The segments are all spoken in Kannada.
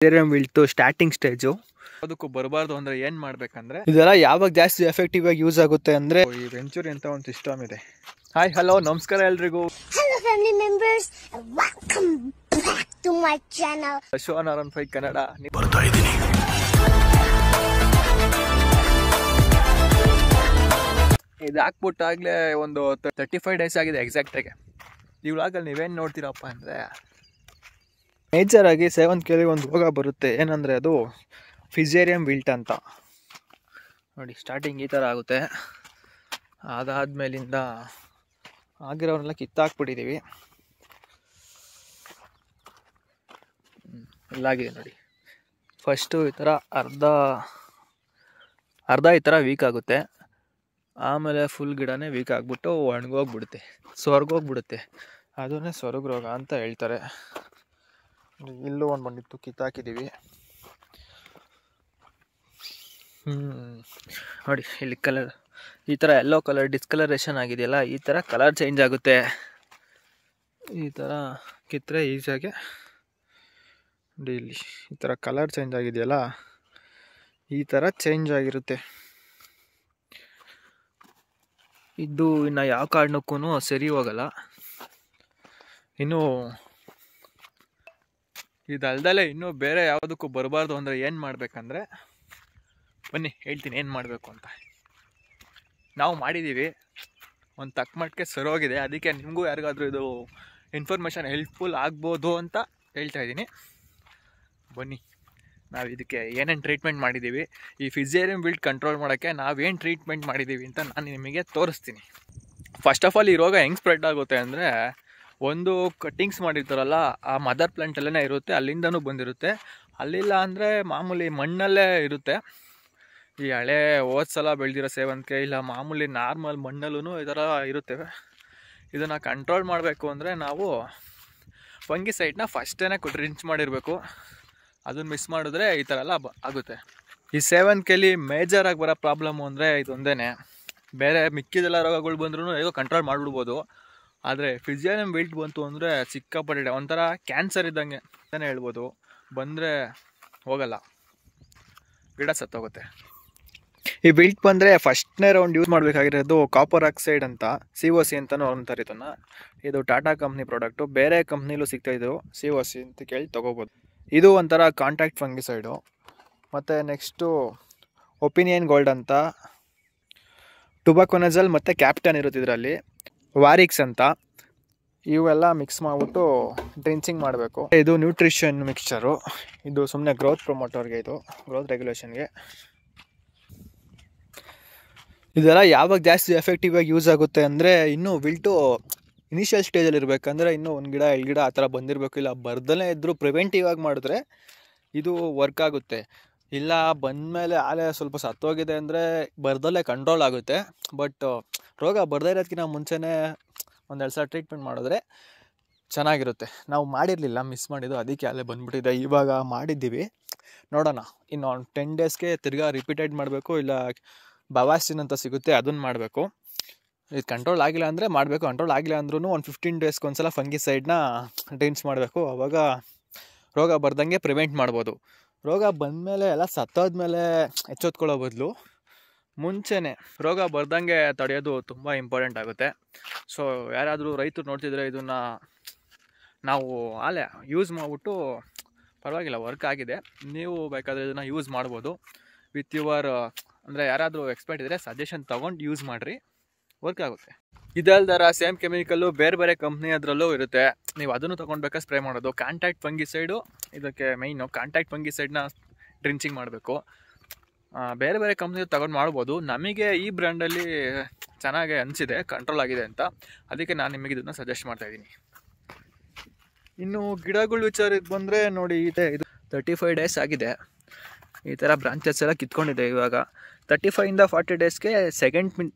ವಿಲ್ಟು ಸ್ಟಾರ್ಟಿಂಗ್ ಸ್ಟೇಜು ಅದಕ್ಕೂ ಬರಬಾರ್ದು ಅಂದರೆ ಏನು ಮಾಡಬೇಕಂದ್ರೆ ಇದೆಲ್ಲ ಯಾವಾಗ ಜಾಸ್ತಿ ಎಫೆಕ್ಟಿವ್ ಆಗಿ ಯೂಸ್ ಆಗುತ್ತೆ ಅಂದರೆ ಈ ವೆಂಚುರಿ ಅಂತ ಒಂದು ಸಿಸ್ಟಮ್ ಇದೆ. ಹಾಯ್ ಹಲೋ ನಮಸ್ಕಾರ ಎಲ್ರಿಗೂ. Hello family members and welcome back to my channel. Ashwan R15 Kannada ಬರ್ತಾ ಇದ್ದೀನಿ. ಇದು ಹಾಕ್ಬಿಟ್ಟಾಗಲೇ ಒಂದು 35 ಡೇಸ್ ಆಗಿದೆ ಎಕ್ಸಾಕ್ಟಾಗಿ. ಈ ವ್ಲಾಗಲ್ಲಿ ನೀವೇನು ನೋಡ್ತೀರಪ್ಪ ಅಂದರೆ ಮೇಜರ್ ಆಗಿ 7K ಒಂದು ರೋಗ ಬರುತ್ತೆ. ಏನಂದರೆ ಅದು ಫಿಸೇರಿಯಂ ವಿಲ್ಟ್ ಅಂತ. ನೋಡಿ ಸ್ಟಾರ್ಟಿಂಗ್ ಈ ಥರ ಆಗುತ್ತೆ. ಅದಾದಮೇಲಿಂದ ಆಗಿರೋರೆಲ್ಲ ಕಿತ್ತಾಕ್ಬಿಟ್ಟಿದ್ದೀವಿ. ಇಲ್ಲಾಗಿದೆ ನೋಡಿ. ಫಸ್ಟು ಈ ಥರ ಅರ್ಧ ಈ ಥರ ವೀಕ್ ಆಗುತ್ತೆ. ಆಮೇಲೆ ಫುಲ್ ಗಿಡನೇ ವೀಕ್ ಆಗಿಬಿಟ್ಟು ಒಣಗೋಗ್ಬಿಡುತ್ತೆ, ಸೊರ್ಗೋಗ್ಬಿಡುತ್ತೆ. ಅದನ್ನೇ ಸೊರಗ ರೋಗ ಅಂತ ಹೇಳ್ತಾರೆ. ಇಲ್ಲೂ ಒಂದು ಬಂದಿತ್ತು, ಕಿತ್ತಾಕಿದ್ದೀವಿ. ನೋಡಿ ಇಲ್ಲಿ ಕಲರ್ ಈ ಥರ ಎಲ್ಲೋ ಕಲರ್ ಡಿಸ್ಕಲರೇಷನ್ ಆಗಿದೆಯಲ್ಲ, ಈ ಥರ ಕಲರ್ ಚೇಂಜ್ ಆಗುತ್ತೆ. ಈ ಥರ ಕಿತ್ತರೆ ಈಸಿಯಾಗಿ ನೋಡಿ ಇಲ್ಲಿ ಈ ಥರ ಕಲರ್ ಚೇಂಜ್ ಆಗಿದೆಯಲ್ಲ, ಈ ಥರ ಚೇಂಜ್ ಆಗಿರುತ್ತೆ. ಇದು ಇನ್ನು ಯಾವ ಕಾರಣಕ್ಕೂ ಸರಿ ಹೋಗಲ್ಲ. ಇನ್ನು ಇದಲ್ದಲ್ಲೇ ಇನ್ನೂ ಬೇರೆ ಯಾವುದಕ್ಕೂ ಬರಬಾರ್ದು ಅಂದರೆ ಏನು ಮಾಡಬೇಕಂದ್ರೆ ಬನ್ನಿ ಹೇಳ್ತೀನಿ ಏನು ಮಾಡಬೇಕು ಅಂತ. ನಾವು ಮಾಡಿದ್ದೀವಿ, ಒಂದು ತಕ್ಕ ಮಟ್ಟಿಗೆ ಸರೋಗಿದೆ. ಅದಕ್ಕೆ ನಿಮಗೂ ಯಾರಿಗಾದರೂ ಇದು ಇನ್ಫಾರ್ಮೇಷನ್ ಹೆಲ್ಪ್ಫುಲ್ ಆಗ್ಬೋದು ಅಂತ ಹೇಳ್ತಾ ಇದ್ದೀನಿ. ಬನ್ನಿ ನಾವು ಇದಕ್ಕೆ ಏನೇನು ಟ್ರೀಟ್ಮೆಂಟ್ ಮಾಡಿದ್ದೀವಿ, ಈ ಫಿಸೇರಿಯಂ ವಿಲ್ಟ್ ಕಂಟ್ರೋಲ್ ಮಾಡೋಕ್ಕೆ ನಾವೇನು ಟ್ರೀಟ್ಮೆಂಟ್ ಮಾಡಿದ್ದೀವಿ ಅಂತ ನಾನು ನಿಮಗೆ ತೋರಿಸ್ತೀನಿ. ಫಸ್ಟ್ ಆಫ್ ಆಲ್ ಈ ರೋಗ ಹೆಂಗೆ ಸ್ಪ್ರೆಡ್ ಆಗುತ್ತೆ ಅಂದರೆ, ಒಂದು ಕಟ್ಟಿಂಗ್ಸ್ ಮಾಡಿರ್ತಾರಲ್ಲ ಆ ಮದರ್ ಪ್ಲಾಂಟಲ್ಲೇ ಇರುತ್ತೆ, ಅಲ್ಲಿಂದನೂ ಬಂದಿರುತ್ತೆ. ಅಲ್ಲಿಲ್ಲ ಅಂದರೆ ಮಾಮೂಲಿ ಮಣ್ಣಲ್ಲೇ ಇರುತ್ತೆ. ಈ ಹಳೆ ಹೋದ ಸಲ ಬೆಳೆದಿರೋ 7K ಇಲ್ಲ ಮಾಮೂಲಿ ನಾರ್ಮಲ್ ಮಣ್ಣಲ್ಲೂ ಈ ಥರ ಇರುತ್ತವೆ. ಇದನ್ನು ಕಂಟ್ರೋಲ್ ಮಾಡಬೇಕು ಅಂದರೆ ನಾವು ಫಂಗಿಸೈಡ್ನ ಫಸ್ಟೇ ಡ್ರಿಂಚ್ ಮಾಡಿರಬೇಕು. ಅದನ್ನು ಮಿಸ್ ಮಾಡಿದ್ರೆ ಈ ಥರ ಎಲ್ಲ ಆಗುತ್ತೆ. ಈ 7Kಲಿ ಮೇಜರಾಗಿ ಬರೋ ಪ್ರಾಬ್ಲಮ್ಮು ಅಂದರೆ ಇದೊಂದೇ. ಬೇರೆ ಮಿಕ್ಕಿದೆಲ್ಲ ರೋಗಗಳು ಬಂದ್ರೂ ಹೇಗೋ ಕಂಟ್ರೋಲ್ ಮಾಡಿಬಿಡ್ಬೋದು. ಆದರೆ ಫಿಸೇರಿಯಂ ವಿಲ್ಟ್ ಬಂತು ಅಂದರೆ ಸಿಕ್ಕಾಪಟ್ಟೆ ಒಂಥರ ಕ್ಯಾನ್ಸರ್ ಇದ್ದಂಗೆ ಅಂತಲೇ ಹೇಳ್ಬೋದು. ಬಂದರೆ ಹೋಗಲ್ಲ, ಗಿಡ ಸತ್ತೋಗುತ್ತೆ. ಈ ವಿಲ್ಟ್ ಬಂದರೆ ಫಸ್ಟ್ನೇ ರೌಂಡ್ ಯೂಸ್ ಮಾಡಬೇಕಾಗಿರೋದು ಕಾಪರ್ ಆಕ್ಸೈಡ್ ಅಂತ, COC ಅಂತಲೂ ಅಂತಾರೆ ಇದನ್ನು. ಇದು ಟಾಟಾ ಕಂಪ್ನಿ ಪ್ರಾಡಕ್ಟು. ಬೇರೆ ಕಂಪ್ನಿಲೂ ಸಿಗ್ತಾಯಿದ್ದು COC ಅಂತ ಕೇಳಿ ತೊಗೋಬೋದು. ಇದು ಒಂಥರ ಕಾಂಟ್ಯಾಕ್ಟ್ ಫಂಗಿಸೈಡು. ಮತ್ತು ನೆಕ್ಸ್ಟು ಒಪಿನಿಯನ್ ಗೋಲ್ಡ್ ಅಂತ, ಟುಬಾಕೊನಜಲ್ ಮತ್ತು ಕ್ಯಾಪ್ಟನ್ ಇರುತ್ತೆ ಇದರಲ್ಲಿ, ವಾರಿಕ್ಸ್ ಅಂತ. ಇವೆಲ್ಲ ಮಿಕ್ಸ್ ಮಾಡಿಬಿಟ್ಟು ಡ್ರಿಂಚಿಂಗ್ ಮಾಡಬೇಕು. ಇದು ನ್ಯೂಟ್ರಿಷನ್ ಮಿಕ್ಸ್ಚರು. ಇದು ಸುಮ್ಮನೆ ಗ್ರೋತ್ ಪ್ರಮೋಟರ್ಗೆ, ಇದು ಗ್ರೋತ್ ರೆಗ್ಯುಲೇಷನ್ಗೆ. ಇದೆಲ್ಲ ಯಾವಾಗ ಜಾಸ್ತಿ ಎಫೆಕ್ಟಿವ್ ಆಗಿ ಯೂಸ್ ಆಗುತ್ತೆ ಅಂದರೆ, ಇನ್ನೂ ವಿಲ್ಟು ಇನಿಷಿಯಲ್ ಸ್ಟೇಜಲ್ಲಿ ಇರಬೇಕಂದ್ರೆ ಇನ್ನೂ ಒಂದು ಗಿಡ 2 ಗಿಡ ಆ ಥರ ಬಂದಿರಬೇಕು. ಇಲ್ಲ ಬರ್ದಲೇ ಇದ್ದರೂ ಪ್ರಿವೆಂಟಿವ್ ಆಗಿ ಮಾಡಿದ್ರೆ ಇದು ವರ್ಕ್ ಆಗುತ್ತೆ. ಇಲ್ಲ ಬಂದಮೇಲೆ ಆಲೆ ಸ್ವಲ್ಪ ಸತ್ತೋಗಿದೆ ಅಂದರೆ ಬರ್ದಲ್ಲೇ ಕಂಟ್ರೋಲ್ ಆಗುತ್ತೆ. ಬಟ್ ರೋಗ ಬರ್ದೇ ಇರೋದಕ್ಕಿಂತ ಮುಂಚೆನೇ 1-2 ಸಲ ಟ್ರೀಟ್ಮೆಂಟ್ ಮಾಡಿದ್ರೆ ಚೆನ್ನಾಗಿರುತ್ತೆ. ನಾವು ಮಾಡಿರಲಿಲ್ಲ, ಮಿಸ್ ಮಾಡಿದ್ದು, ಅದಕ್ಕೆ ಅಲ್ಲೇ ಬಂದುಬಿಟ್ಟಿದೆ. ಇವಾಗ ಮಾಡಿದ್ದೀವಿ, ನೋಡೋಣ. ಇನ್ನು 10 ಡೇಸ್ಗೆ ತಿರ್ಗಾ ರಿಪೀಟೆಡ್ ಮಾಡಬೇಕು. ಇಲ್ಲ ಬವಾಸ್ಟಿನ್ ಅಂತ ಸಿಗುತ್ತೆ, ಅದನ್ನು ಮಾಡಬೇಕು. ಇದು ಕಂಟ್ರೋಲ್ ಆಗಿಲ್ಲ ಅಂದರೆ ಮಾಡಬೇಕು. ಕಂಟ್ರೋಲ್ ಆಗಿಲ್ಲ ಅಂದ್ರೂ ಒಂದು 15 ಡೇಸ್ಗೆ ಒಂದ್ಸಲ ಫಂಗಿಸೈಡ್ನ ಡ್ರಿಂಚ್ ಮಾಡಬೇಕು. ಆವಾಗ ರೋಗ ಬರ್ದಂಗೆ ಪ್ರಿವೆಂಟ್ ಮಾಡ್ಬೋದು. ರೋಗ ಬಂದಮೇಲೆ ಎಲ್ಲ ಸತ್ತೋದ್ಮೇಲೆ ಎಚ್ಚೆತ್ಕೊಳ್ಳೋ ಬದಲು ಮುಂಚೆನೇ ರೋಗ ಬರ್ದಂಗೆ ತಡೆಯೋದು ತುಂಬ ಇಂಪಾರ್ಟೆಂಟ್ ಆಗುತ್ತೆ. ಸೊ ಯಾರಾದರೂ ರೈತರು ನೋಡ್ತಿದ್ರೆ ಇದನ್ನು ನಾವು ಆಲೆ ಯೂಸ್ ಮಾಡಿಬಿಟ್ಟು ಪರವಾಗಿಲ್ಲ, ವರ್ಕ್ ಆಗಿದೆ. ನೀವು ಬೇಕಾದರೆ ಇದನ್ನು ಯೂಸ್ ಮಾಡ್ಬೋದು ವಿತ್ ಯುವರ್ ಅಂದರೆ ಯಾರಾದರೂ ಎಕ್ಸ್ಪರ್ಟ್ ಇದ್ದರೆ ಸಜೆಷನ್ ತೊಗೊಂಡು ಯೂಸ್ ಮಾಡಿರಿ, ವರ್ಕ್ ಆಗುತ್ತೆ. ಇದಲ್ದರ ಸೇಮ್ ಕೆಮಿಕಲ್ಲು ಬೇರೆ ಬೇರೆ ಕಂಪ್ನಿ ಅದರಲ್ಲೂ ಇರುತ್ತೆ. ನೀವು ಅದನ್ನು ತೊಗೊಂಡ್ಬೇಕಾ ಸ್ಪ್ರೇ ಮಾಡೋದು. ಕಾಂಟ್ಯಾಕ್ಟ್ ಫಂಗಿಸೈಡು ಇದಕ್ಕೆ ಮೈನು. ಕಾಂಟ್ಯಾಕ್ಟ್ ಫಂಗಿಸೈಡ್ನ ಡ್ರಿಂಚಿಂಗ್ ಮಾಡಬೇಕು. ಬೇರೆ ಬೇರೆ ಕಂಪ್ನಿ ತೊಗೊಂಡು ಮಾಡ್ಬೋದು. ನಮಗೆ ಈ ಬ್ರ್ಯಾಂಡಲ್ಲಿ ಚೆನ್ನಾಗಿ ಅನಿಸಿದೆ, ಕಂಟ್ರೋಲ್ ಆಗಿದೆ ಅಂತ. ಅದಕ್ಕೆ ನಾನು ನಿಮಗೆ ಇದನ್ನು ಸಜೆಸ್ಟ್ ಮಾಡ್ತಾಯಿದ್ದೀನಿ. ಇನ್ನು ಗಿಡಗಳ ವಿಚಾರಕ್ಕೆ ಬಂದರೆ ನೋಡಿ, ಇದು 35 ಡೇಸ್ ಆಗಿದೆ. ಈ ಥರ ಬ್ರಾಂಚಸ್ ಎಲ್ಲ ಕಿತ್ಕೊಂಡಿದೆ. ಇವಾಗ 35ಇಂದ 40 ಡೇಸ್ಗೆ ಸೆಕೆಂಡ್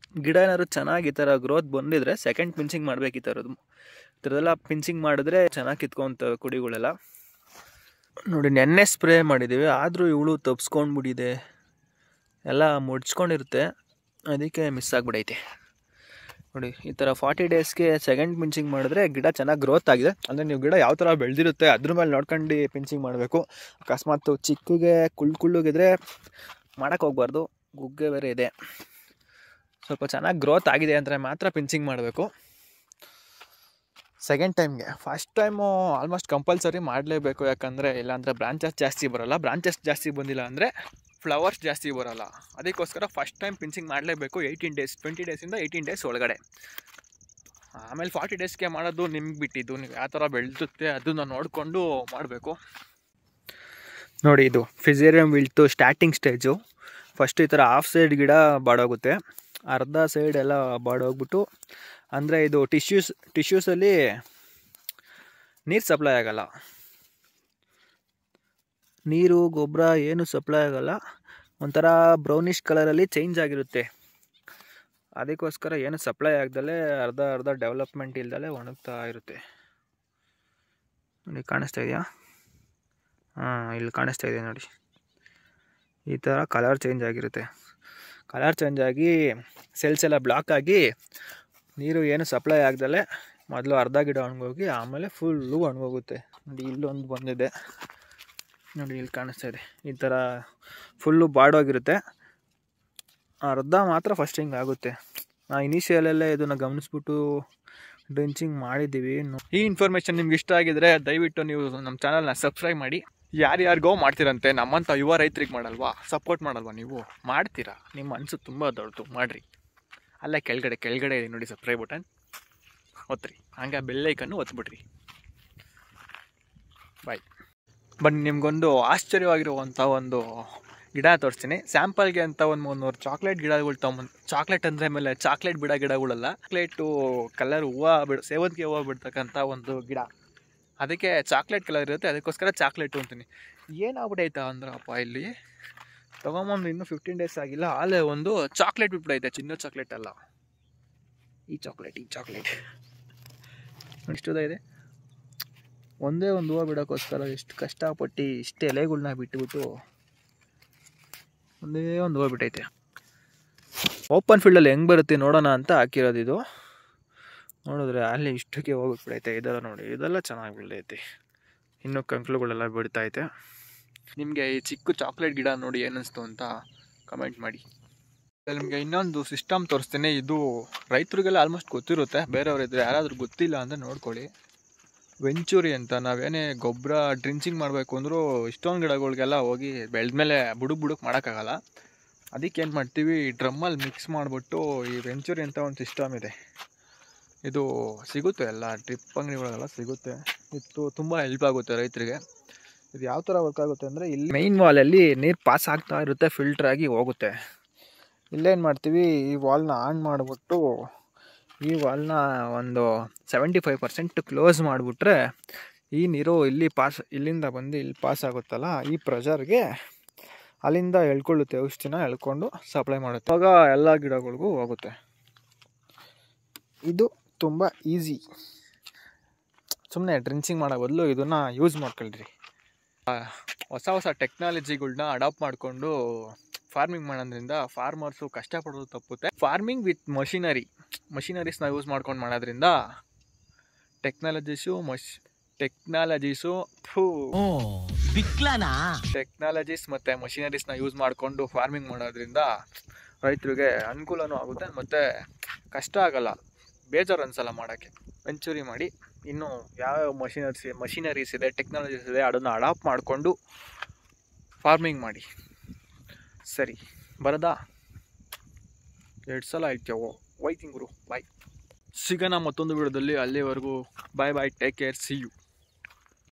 ಗಿಡ ಏನಾದ್ರು ಚೆನ್ನಾಗಿ ಈ ಥರ ಗ್ರೋತ್ ಬಂದಿದ್ರೆ ಸೆಕೆಂಡ್ ಪಿಂಚಿಂಗ್ ಮಾಡಬೇಕು. ಈ ಥರದೆಲ್ಲ ಪಿಂಚಿಂಗ್ ಮಾಡಿದ್ರೆ ಚೆನ್ನಾಗಿ ಕಿತ್ಕೊಂತವೆ ಕುಡಿಗಳೆಲ್ಲ. ನೋಡಿ ನೆನ್ನೆ ಸ್ಪ್ರೇ ಮಾಡಿದ್ದೀವಿ, ಆದರೂ ಇವಳು ತಪ್ಸ್ಕೊಂಡ್ಬಿಟ್ಟಿದೆ, ಎಲ್ಲ ಮುಡ್ಚ್ಕೊಂಡಿರುತ್ತೆ, ಅದಕ್ಕೆ ಮಿಸ್ ಆಗಿಬಿಡೈತೆ. ನೋಡಿ ಈ ಥರ 40 ಡೇಸ್ಗೆ ಸೆಕೆಂಡ್ ಪಿಂಚಿಂಗ್ ಮಾಡಿದ್ರೆ ಗಿಡ ಚೆನ್ನಾಗಿ ಗ್ರೋತ್ ಆಗಿದೆ. ಅಂದರೆ ನೀವು ಗಿಡ ಯಾವ ಥರ ಬೆಳೆದಿರುತ್ತೆ ಅದ್ರ ಮೇಲೆ ನೋಡ್ಕೊಂಡು ಪಿಂಚಿಂಗ್ ಮಾಡಬೇಕು. ಅಕಸ್ಮಾತ್ ಚಿಕ್ಕಗೆ ಕುಳ್ಳುಗಿದ್ರೆ ಮಾಡೋಕ್ಕೆ ಹೋಗ್ಬಾರ್ದು, ಗುಗ್ಗೆ ಬೇರೆ ಇದೆ. ಸ್ವಲ್ಪ ಚೆನ್ನಾಗಿ ಗ್ರೋತ್ ಆಗಿದೆ ಅಂದರೆ ಮಾತ್ರ ಪಿಂಚಿಂಗ್ ಮಾಡಬೇಕು ಸೆಕೆಂಡ್ ಟೈಮ್ಗೆ. ಫಸ್ಟ್ ಟೈಮು ಆಲ್ಮೋಸ್ಟ್ ಕಂಪಲ್ಸರಿ ಮಾಡಲೇಬೇಕು, ಯಾಕಂದರೆ ಇಲ್ಲಾಂದರೆ ಬ್ರಾಂಚಸ್ ಜಾಸ್ತಿ ಬರೋಲ್ಲ. ಬ್ರಾಂಚಸ್ ಜಾಸ್ತಿ ಬಂದಿಲ್ಲ ಅಂದರೆ ಫ್ಲವರ್ಸ್ ಜಾಸ್ತಿ ಬರೋಲ್ಲ. ಅದಕ್ಕೋಸ್ಕರ ಫಸ್ಟ್ ಟೈಮ್ ಪಿಂಚಿಂಗ್ ಮಾಡಲೇಬೇಕು. 18 ಡೇಸ್ 20 ಡೇಸಿಂದ 18 ಡೇಸ್ ಒಳಗಡೆ. ಆಮೇಲೆ 40 ಡೇಸ್ಗೆ ಮಾಡೋದು ನಿಮ್ಗೆ ಬಿಟ್ಟಿದ್ದು, ನೀವು ಯಾವ ಥರ ಬೆಳೆದುತ್ತೆ ಅದನ್ನು ನೋಡಿಕೊಂಡು ಮಾಡಬೇಕು. ನೋಡಿ ಇದು fusarium wilt starting stage. First ಈ ಥರ ಹಾಫ್ ಸೈಡ್ ಗಿಡ ಬಾಡೋಗುತ್ತೆ, ಅರ್ಧ ಸೈಡ್ ಎಲ್ಲ ಬಾಡೋಗ್ಬಿಟ್ಟು, ಅಂದರೆ ಇದು ಟಿಶ್ಯೂಸಲ್ಲಿ ನೀರು ಸಪ್ಲೈ ಆಗೋಲ್ಲ, ನೀರು ಗೊಬ್ಬರ ಏನು ಸಪ್ಲೈ ಆಗೋಲ್ಲ. ಒಂಥರ ಬ್ರೌನಿಷ್ ಕಲರಲ್ಲಿ ಚೇಂಜ್ ಆಗಿರುತ್ತೆ. ಅದಕ್ಕೋಸ್ಕರ ಏನು ಸಪ್ಲೈ ಆಗ್ದಲೇ ಅರ್ಧ ಡೆವಲಪ್ಮೆಂಟ್ ಇಲ್ದಲೇ ಒಣಗ್ತಾ ಇರುತ್ತೆ. ನೋಡಿ ಕಾಣಿಸ್ತಾ ಇದೆಯಾ? ಇಲ್ಲಿ ಕಾಣಿಸ್ತಾ ಇದೆ ನೋಡಿ. ಈ ಥರ ಕಲರ್ ಚೇಂಜ್ ಆಗಿರುತ್ತೆ. ಕಲರ್ ಚೇಂಜ್ ಆಗಿ ಸೆಲ್ಸ್ ಎಲ್ಲ ಬ್ಲಾಕ್ ಆಗಿ ನೀರು ಏನು ಸಪ್ಲೈ ಆಗ್ದಲೇ ಮೊದಲು ಅರ್ಧ ಗಿಡ ಒಣಗೋಗಿ ಆಮೇಲೆ ಫುಲ್ಲು ಒಣಗೋಗುತ್ತೆ. ನೋಡಿ ಇಲ್ಲೊಂದು ಬಂದಿದೆ ನೋಡಿ, ಇಲ್ಲಿ ಕಾಣಿಸ್ತಾ ಇದೆ. ಈ ಥರ ಫುಲ್ಲು ಬಾಡೋಗಿರುತ್ತೆ, ಅರ್ಧ ಮಾತ್ರ ಫಸ್ಟ್ ಹಿಂಗೆ ಆಗುತ್ತೆ. ಇನಿಷಿಯಲಲ್ಲೇ ಇದನ್ನು ಗಮನಿಸ್ಬಿಟ್ಟು ಡ್ರಿಂಚಿಂಗ್ ಮಾಡಿದ್ದೀವಿ. ಈ ಇನ್ಫಾರ್ಮೇಷನ್ ನಿಮ್ಗೆ ಇಷ್ಟ ಆಗಿದ್ರೆ ದಯವಿಟ್ಟು ನೀವು ನಮ್ಮ ಚಾನಲ್ನ ಸಬ್ಸ್ಕ್ರೈಬ್ ಮಾಡಿ. ಯಾರ್ಯಾರಿಗೋ ಮಾಡ್ತೀರಂತೆ, ನಮ್ಮಂಥ ಯುವ ರೈತರಿಗೆ ಮಾಡಲ್ವಾ, ಸಪೋರ್ಟ್ ಮಾಡಲ್ವಾ? ನೀವು ಮಾಡ್ತೀರಾ, ನಿಮ್ಮ ಮನಸ್ಸು ತುಂಬ ದೊಡ್ಡದು, ಮಾಡಿರಿ. ಅಲ್ಲೇ ಕೆಳಗಡೆ ಇದೆ ನೋಡಿ ಸಬ್ಸ್ಕ್ರೈಬ್ ಬಟನ್, ಒತ್ತಿರಿ. ಹಂಗೆ ಬೆಲ್ಲೈಕನ್ನು ಒತ್ಬಿಟ್ರಿ. ಬಾಯ್. ಬನ್ನಿ ನಿಮ್ಗೊಂದು ಆಶ್ಚರ್ಯವಾಗಿರುವಂಥ ಒಂದು ಗಿಡ ತೋರಿಸ್ತೀನಿ. ಸ್ಯಾಂಪಲ್ಗೆ ಅಂತ ಒಂದು 300 ಚಾಕ್ಲೇಟ್ ಗಿಡಗಳು ತೊಗೊಂಬಂದು, ಚಾಕ್ಲೇಟ್ ಅಂದರೆ ಮೇಲೆ ಚಾಕ್ಲೇಟ್ ಗಿಡಗಳಲ್ಲ, ಚಾಕ್ಲೇಟು ಕಲರ್ ಹೂವು ಸೇವಂತಿಗೆ ಹೂವು ಬಿಡ್ತಕ್ಕಂಥ ಒಂದು ಗಿಡ. ಅದಕ್ಕೆ ಚಾಕ್ಲೇಟ್ ಕಲರ್ ಇರುತ್ತೆ, ಅದಕ್ಕೋಸ್ಕರ ಚಾಕ್ಲೇಟು ಅಂತೀನಿ. ಏನಾಗ್ಬಿಟ್ಟೈತಾ ಅಂದ್ರಪ್ಪ, ಇಲ್ಲಿ ತೊಗೊಂಬಂದು ಇನ್ನೂ 15 ಡೇಸ್ ಆಗಿಲ್ಲ, ಅಲ್ಲೇ ಒಂದು ಚಾಕ್ಲೇಟ್ ಬಿಟ್ಬಿಟ್ಟೈತೆ. ಚಿನ್ನ ಚಾಕ್ಲೇಟ್ ಅಲ್ಲ, ಈ ಚಾಕ್ಲೇಟ್ ಇಷ್ಟುದ ಇದೆ. ಒಂದೇ ಒಂದು ಹೂವು ಬಿಡೋಕ್ಕೋಸ್ಕರ ಎಷ್ಟು ಕಷ್ಟಪಟ್ಟು ಇಷ್ಟು ಎಲೆಗಳ್ನ ಬಿಟ್ಟುಬಿಟ್ಟು ಒಂದೇ ಒಂದು ಹೂವು ಬಿಟ್ಟೈತೆ. ಓಪನ್ ಫೀಲ್ಡಲ್ಲಿ ಹೆಂಗೆ ಬರುತ್ತೆ ನೋಡೋಣ ಅಂತ ಹಾಕಿರೋದು ಇದು. ನೋಡಿದ್ರೆ ಅಲ್ಲಿ ಇಷ್ಟಕ್ಕೆ ಹೋಗ್ಬಿಟ್ಟೈತೆ. ಇದೆಲ್ಲ ನೋಡಿ, ಇದೆಲ್ಲ ಚೆನ್ನಾಗಿ ಬೆಳೆದೈತೆ. ಇನ್ನೂ ಕಂಕ್ಳುಗಳೆಲ್ಲ ಬಿಡ್ತೈತೆ. ನಿಮಗೆ ಈ ಚಿಕ್ಕ ಚಾಕ್ಲೇಟ್ ಗಿಡ ನೋಡಿ ಏನಿಸ್ತು ಅಂತ ಕಮೆಂಟ್ ಮಾಡಿ. ನಿಮಗೆ ಇನ್ನೊಂದು ಸಿಸ್ಟಮ್ ತೋರಿಸ್ತೀನಿ. ಇದು ರೈತರಿಗೆಲ್ಲ ಆಲ್ಮೋಸ್ಟ್ ಗೊತ್ತಿರುತ್ತೆ, ಬೇರೆಯವ್ರು ಇದ್ದರೆ ಯಾರಾದರೂ ಗೊತ್ತಿಲ್ಲ ಅಂದರೆ ನೋಡ್ಕೊಳ್ಳಿ. ವೆಂಚೂರಿ ಅಂತ. ನಾವೇನೇ ಗೊಬ್ಬರ ಡ್ರಿಂಚಿಂಗ್ ಮಾಡಬೇಕು ಅಂದರೂ ಇಷ್ಟೊಂದು ಗಿಡಗಳಿಗೆಲ್ಲ ಹೋಗಿ ಬೆಳೆದ್ಮೇಲೆ ಬುಡಕ್ಕೆ ಮಾಡೋಕ್ಕಾಗಲ್ಲ. ಅದಕ್ಕೆ ಏನು ಮಾಡ್ತೀವಿ, ಡ್ರಮ್ಮಲ್ಲಿ ಮಿಕ್ಸ್ ಮಾಡಿಬಿಟ್ಟು ಈ ವೆಂಚೂರಿ ಅಂತ ಒಂದು ಸಿಸ್ಟಮ್ ಇದೆ. ಇದು ಸಿಗುತ್ತೆ, ಎಲ್ಲ ಡ್ರಿಪ್ ಅಂಗಡಿಗಳೆಲ್ಲ ಸಿಗುತ್ತೆ. ಇದು ತುಂಬ ಹೆಲ್ಪ್ ಆಗುತ್ತೆ ರೈತರಿಗೆ. ಇದು ಯಾವ ಥರ ವರ್ಕ್ ಆಗುತ್ತೆ ಅಂದರೆ, ಇಲ್ಲಿ ಮೈನ್ ವಾಲಲ್ಲಿ ನೀರು ಪಾಸ್ ಆಗ್ತಾ ಇರುತ್ತೆ, ಫಿಲ್ಟ್ರಾಗಿ ಹೋಗುತ್ತೆ. ಇಲ್ಲೇನು ಮಾಡ್ತೀವಿ, ಈ ವಾಲ್ನ ಆನ್ ಮಾಡಿಬಿಟ್ಟು ಈ ವಾಲ್ನ ಒಂದು 75% ಕ್ಲೋಸ್ ಮಾಡಿಬಿಟ್ರೆ ಈ ನೀರು ಇಲ್ಲಿಂದ ಬಂದು ಇಲ್ಲಿ ಪಾಸ್ ಆಗುತ್ತಲ್ಲ, ಈ ಪ್ರೆಷರ್ಗೆ ಅಲ್ಲಿಂದ ಎಳ್ಕೊಳ್ಳುತ್ತೆ, ಔಷಧಿನ ಎಳ್ಕೊಂಡು ಸಪ್ಲೈ ಮಾಡುತ್ತೆ. ಆವಾಗ ಎಲ್ಲ ಗಿಡಗಳಿಗೂ ಹೋಗುತ್ತೆ. ಇದು ತುಂಬ ಈಸಿ. ಸುಮ್ಮನೆ ಡ್ರಿಂಚಿಂಗ್ ಮಾಡೋ ಬದಲು ಇದನ್ನು ಯೂಸ್ ಮಾಡ್ಕೊಳ್ರಿ. ಹೊಸ ಟೆಕ್ನಾಲಜಿಗಳ್ನ ಅಡಾಪ್ಟ್ ಮಾಡಿಕೊಂಡು ಫಾರ್ಮಿಂಗ್ ಮಾಡೋದ್ರಿಂದ ಫಾರ್ಮರ್ಸು ಕಷ್ಟಪಡೋದು ತಪ್ಪುತ್ತೆ. ಫಾರ್ಮಿಂಗ್ ವಿತ್ ಮಷಿನರೀಸ್ನ ಯೂಸ್ ಮಾಡ್ಕೊಂಡು ಮಾಡೋದ್ರಿಂದ ಟೆಕ್ನಾಲಜೀಸು ಮತ್ತು ಮಷಿನರೀಸ್ನ ಯೂಸ್ ಮಾಡಿಕೊಂಡು ಫಾರ್ಮಿಂಗ್ ಮಾಡೋದ್ರಿಂದ ರೈತರಿಗೆ ಅನುಕೂಲನೂ ಆಗುತ್ತೆ ಮತ್ತು ಕಷ್ಟ ಆಗಲ್ಲ, ಬೇಜಾರು ಅನಿಸಲ್ಲ ಮಾಡೋಕ್ಕೆ. ವೆಂಚೂರಿ ಮಾಡಿ ಇನ್ನೂ ಯಾವ್ಯಾವ ಮಷಿನರೀಸ್ ಇದೆ, ಟೆಕ್ನಾಲಜೀಸ್ ಇದೆ, ಅದನ್ನು ಅಡಾಪ್ಟ್ ಮಾಡಿಕೊಂಡು ಫಾರ್ಮಿಂಗ್ ಮಾಡಿ. ಸರಿ ಬರದಾ? 2 ಸಲ ಹೇಳ್ತೇವೆ. ಹೋಯ್ತೀನಿ ಗುರು, ಬಾಯ್. ಸಿಗೋಣ ಮತ್ತೊಂದು ವಿಡಿಯೋದಲ್ಲಿ. ಅಲ್ಲಿವರೆಗೂ ಬಾಯ್, ಟೇಕ್ ಕೇರ್, ಸಿ ಯು.